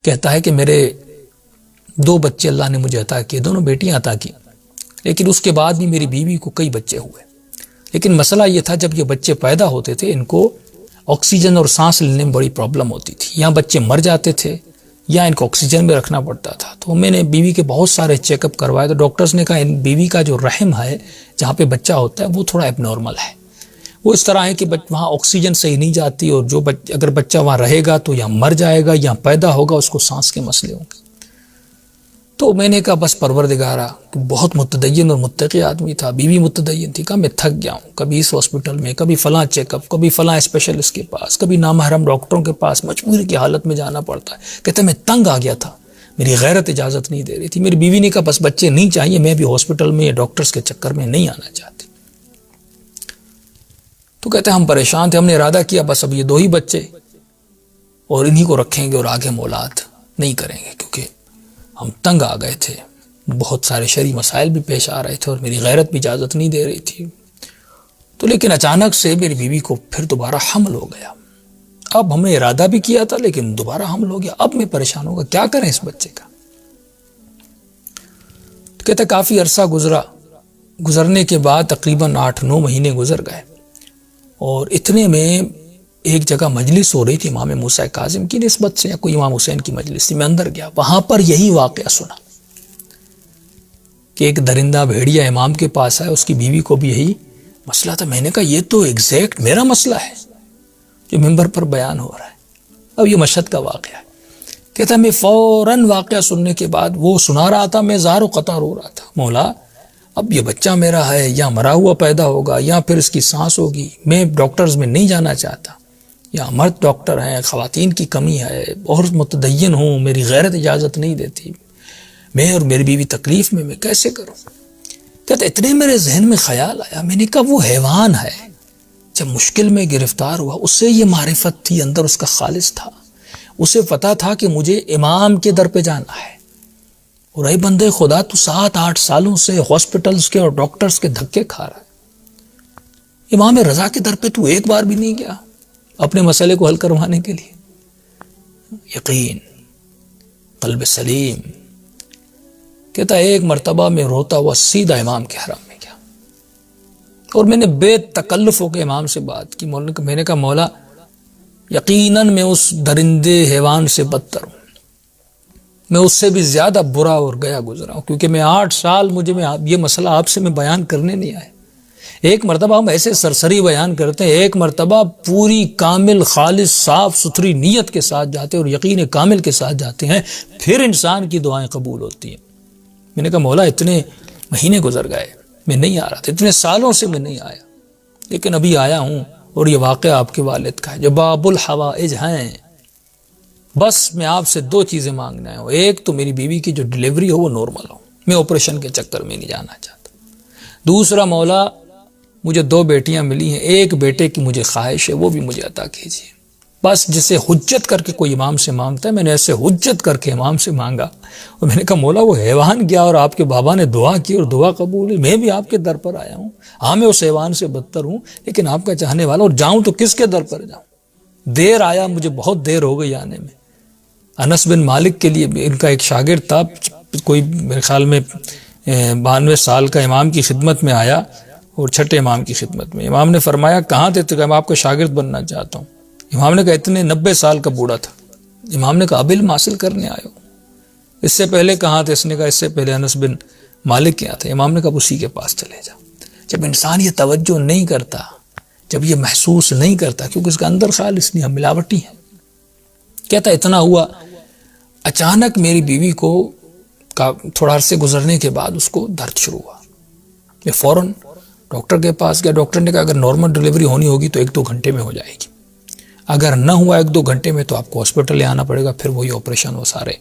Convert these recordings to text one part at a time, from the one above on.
کہتا ہے کہ میرے 2 بچے اللہ نے مجھے عطا کیے، دونوں بیٹیاں عطا کی، لیکن اس کے بعد بھی میری بیوی کو کئی بچے ہوئے، لیکن مسئلہ یہ تھا جب یہ بچے پیدا ہوتے تھے ان کو آکسیجن اور سانس لینے میں بڑی پرابلم ہوتی تھی، یا بچے مر جاتے تھے یا ان کو آکسیجن میں رکھنا پڑتا تھا۔ تو میں نے بیوی کے بہت سارے چیک اپ کروائے، تو ڈاکٹرز نے کہا ان بیوی کا جو رحم ہے جہاں پہ بچہ ہوتا ہے وہ تھوڑا ایب نارمل ہے، وہ اس طرح ہے کہ وہاں آکسیجن صحیح نہیں جاتی، اور جو اگر بچہ وہاں رہے گا تو یا مر جائے گا یا پیدا ہوگا اس کو سانس کے مسئلے ہوں گے۔ تو میں نے کہا بس پروردگارا، بہت متدین اور متقی آدمی تھا، بیوی متدین تھی، کہا میں تھک گیا ہوں، کبھی اس ہاسپٹل میں، کبھی فلاں چیک اپ، کبھی فلاں اسپیشلسٹ کے پاس، کبھی نامحرم ڈاکٹروں کے پاس، مجبوری کی حالت میں جانا پڑتا ہے۔ کہتے میں تنگ آ گیا تھا، میری غیرت اجازت نہیں دے رہی تھی۔ میری بیوی نے کہا بس بچے نہیں چاہیے، میں بھی ہاسپٹل میں یا ڈاکٹرز کے چکر میں نہیں آنا چاہتی۔ تو کہتے ہم پریشان تھے، ہم نے ارادہ کیا بس اب یہ 2 ہی بچے اور انہی کو رکھیں گے اور آگے مولاد نہیں کریں گے، کیونکہ ہم تنگ آ گئے تھے، بہت سارے شرعی مسائل بھی پیش آ رہے تھے اور میری غیرت بھی اجازت نہیں دے رہی تھی۔ تو لیکن اچانک سے میری بیوی کو پھر دوبارہ حمل ہو گیا۔ اب ہمیں ارادہ بھی کیا تھا لیکن دوبارہ حمل ہو گیا، اب میں پریشان ہوگا، کیا کریں اس بچے کا۔ تو کہتے کافی عرصہ گزرنے کے بعد تقریباً 8-9 مہینے گزر گئے، اور اتنے میں ایک جگہ مجلس ہو رہی تھی امام موسیٰ کاظم کی نسبت سے، یا کوئی امام حسین کی مجلس تھی، میں اندر گیا، وہاں پر یہی واقعہ سنا کہ ایک درندہ بھیڑیا امام کے پاس آیا، اس کی بیوی کو بھی یہی مسئلہ تھا۔ میں نے کہا یہ تو ایگزیکٹ میرا مسئلہ ہے جو منبر پر بیان ہو رہا ہے۔ اب یہ مشہد کا واقعہ ہے۔ کہتا میں فوراً واقعہ سننے کے بعد وہ سنا رہا تھا، میں زار و قطع رو رہا تھا، مولا اب یہ بچہ میرا ہے یا مرا ہوا پیدا ہوگا یا پھر اس کی سانس ہوگی، میں ڈاکٹرز میں نہیں جانا چاہتا، یا مرد ڈاکٹر ہیں، خواتین کی کمی ہے، بہت متدین ہوں، میری غیرت اجازت نہیں دیتی، میں اور میری بیوی تکلیف میں کیسے کروں۔ کہتا اتنے میرے ذہن میں خیال آیا، میں نے کہا وہ حیوان ہے جب مشکل میں گرفتار ہوا، اس سے یہ معرفت تھی، اندر اس کا خالص تھا، اسے پتا تھا کہ مجھے امام کے در پہ جانا ہے، اور اے بندے خدا تو 7-8 سالوں سے ہاسپٹلز کے اور ڈاکٹرز کے دھکے کھا رہا ہے، امام رضا کے در پہ تو ایک بار بھی نہیں گیا اپنے مسئلے کو حل کروانے کے لیے۔ یقین، قلب سلیم۔ کہتا ایک مرتبہ میں روتا ہوا سیدھا امام کے حرم میں گیا، اور میں نے بے تکلف ہو کے امام سے بات کی۔ میں نے کہا مولا یقیناً میں اس درندے حیوان سے بدتر ہوں، میں اس سے بھی زیادہ برا اور گیا گزرا ہوں، کیونکہ میں 8 سال یہ مسئلہ آپ سے میں بیان کرنے نہیں آیا۔ ایک مرتبہ ہم ایسے سرسری بیان کرتے ہیں، ایک مرتبہ پوری کامل خالص صاف ستھری نیت کے ساتھ جاتے ہیں اور یقین کامل کے ساتھ جاتے ہیں، پھر انسان کی دعائیں قبول ہوتی ہیں۔ میں نے کہا مولا اتنے مہینے گزر گئے، میں نہیں آ رہا تھا، اتنے سالوں سے میں نہیں آیا، لیکن ابھی آیا ہوں، اور یہ واقعہ آپ کے والد کا ہے جو باب الحوائج ہیں۔ بس میں آپ سے 2 چیزیں مانگنا ہے، ایک تو میری بیوی کی جو ڈیلیوری ہو وہ نارمل ہو، میں آپریشن کے چکر میں نہیں جانا چاہتا۔ دوسرا مولا مجھے 2 بیٹیاں ملی ہیں، ایک بیٹے کی مجھے خواہش ہے، وہ بھی مجھے عطا کیجیے۔ بس جسے حجت کر کے کوئی امام سے مانگتا ہے، میں نے ایسے حجت کر کے امام سے مانگا، اور میں نے کہا مولا وہ حیوان گیا اور آپ کے بابا نے دعا کی اور دعا قبول ہوئی، میں بھی آپ کے در پر آیا ہوں، ہاں میں اس حیوان سے بدتر ہوں لیکن آپ کا چاہنے والا، اور جاؤں تو کس کے در پر جاؤں؟ دیر آیا، مجھے بہت دیر ہو گئی آنے میں۔ انس بن مالک کے لیے ان کا ایک شاگرد تھا، کوئی میرے خیال میں 92 سال کا، امام کی خدمت میں آیا، اور چھٹے امام کی خدمت میں امام نے فرمایا کہاں تھے؟ تو میں آپ کا شاگرد بننا چاہتا ہوں۔ امام نے کہا اتنے 90 سال کا بوڑھا تھا۔ امام نے کہا اب علم حاصل کرنے آئے ہو؟ اس سے پہلے کہاں تھے؟ اس نے کہا اس سے پہلے انس بن مالک کے یہاں تھے۔ امام نے کہا اسی کے پاس چلے جا۔ جب انسان یہ توجہ نہیں کرتا، جب یہ محسوس نہیں کرتا، کیونکہ اس کا اندر خالص نہیں، ہم ملاوٹی ہیں۔ کہتا اتنا ہوا، اچانک میری بیوی کو تھوڑا عرصے گزرنے کے بعد اس کو درد شروع ہوا۔ میں فوراً ڈاکٹر کے پاس گیا، ڈاکٹر نے کہا اگر نارمل ڈیلیوری ہونی ہوگی تو 1-2 گھنٹے میں ہو جائے گی، اگر نہ ہوا 1-2 گھنٹے میں تو آپ کو ہاسپٹل لے آنا پڑے گا، پھر وہی آپریشن، وہ سارے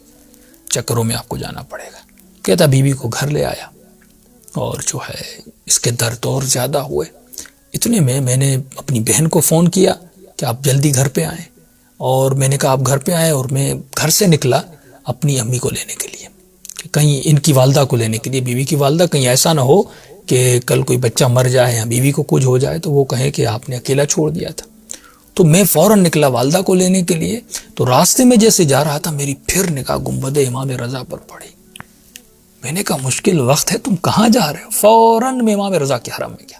چکروں میں آپ کو جانا پڑے گا۔ کہتا بیوی کو گھر لے آیا، اور جو ہے اس کے درد اور زیادہ ہوئے۔ اتنے میں نے اپنی بہن کو فون کیا کہ آپ جلدی گھر پہ آئیں، اور میں نے کہا آپ گھر پہ آئیں، اور میں گھر سے نکلا اپنی امی کو لینے کے لیے، کہ کہیں ان کی والدہ کو لینے کے لیے، بیوی کی والدہ، کہیں ایسا نہ ہو کہ کل کوئی بچہ مر جائے یا بیوی کو کچھ ہو جائے تو وہ کہیں کہ آپ نے اکیلا چھوڑ دیا تھا۔ تو میں فوراً نکلا والدہ کو لینے کے لیے. تو راستے میں جیسے جا رہا تھا میری پھر نگاہ گنبد امام رضا پر پڑی. میں نے کہا مشکل وقت ہے، تم کہاں جا رہے ہو؟ فوراً میں امام رضا کے حرم میں گیا.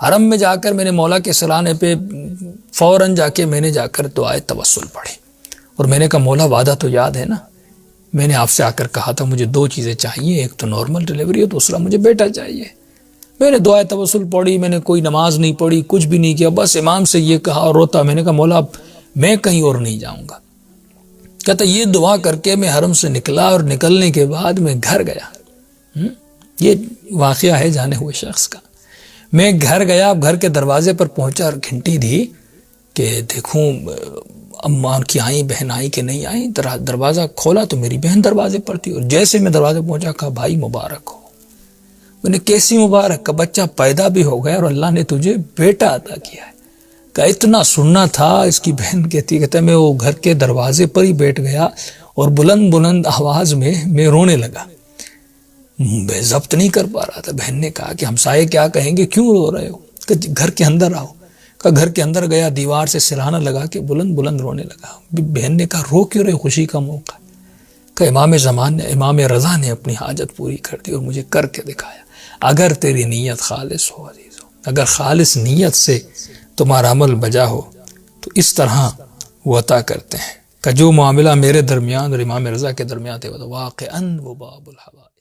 حرم میں جا کر میں نے مولا کے سرانے پہ فوراً جا کے میں نے جا کر دعائے توسل پڑھی. اور میں نے کہا مولا وعدہ تو یاد ہے نا، میں نے آپ سے آ کر کہا تھا مجھے 2 چیزیں چاہیے، ایک تو نارمل ڈیلیوری اور دوسرا مجھے بیٹا چاہیے. میں نے دعائے توسل پڑھی، میں نے کوئی نماز نہیں پڑھی، کچھ بھی نہیں کیا، بس امام سے یہ کہا اور روتا. میں نے کہا مولا اب میں کہیں اور نہیں جاؤں گا. کہتا یہ دعا کر کے میں حرم سے نکلا، اور نکلنے کے بعد میں گھر گیا. یہ واقعہ ہے جانے ہوئے شخص کا. میں گھر گیا، اب گھر کے دروازے پر پہنچا اور گھنٹی دی کہ دیکھوں اماں کی آئیں، بہن آئی کہ نہیں آئی. دروازہ کھولا تو میری بہن دروازے پر تھی، اور جیسے میں دروازے پہنچا کہا بھائی مبارک ہو. میں نے کیسی مبارک؟ کا بچہ پیدا بھی ہو گیا اور اللہ نے تجھے بیٹا عطا کیا ہے. کہ اتنا سننا تھا. اس کی بہن کہتا میں وہ گھر کے دروازے پر ہی بیٹھ گیا اور بلند بلند آواز میں رونے لگا. میں ضبط نہیں کر پا رہا تھا. بہن نے کہا کہ ہمسائے کیا کہیں گے، کیوں رو رہے ہو؟ کہ گھر کے اندر آؤ. کہ گھر کے اندر گیا، دیوار سے سرہانہ لگا کے بلند بلند رونے لگا. بہن نے کہا رو کیوں رہے، خوشی کا موقع. کہ امام زمان نے، امام رضا نے اپنی حاجت پوری کر دی اور مجھے کر کے دکھایا. اگر تیری نیت خالص ہو عزیز ہو، اگر خالص نیت سے تمہارا عمل بجا ہو تو اس طرح وہ عطا کرتے ہیں. کہ جو معاملہ میرے درمیان اور امام رضا کے درمیان تھے وہ واقعاً وہ باب الحوائج.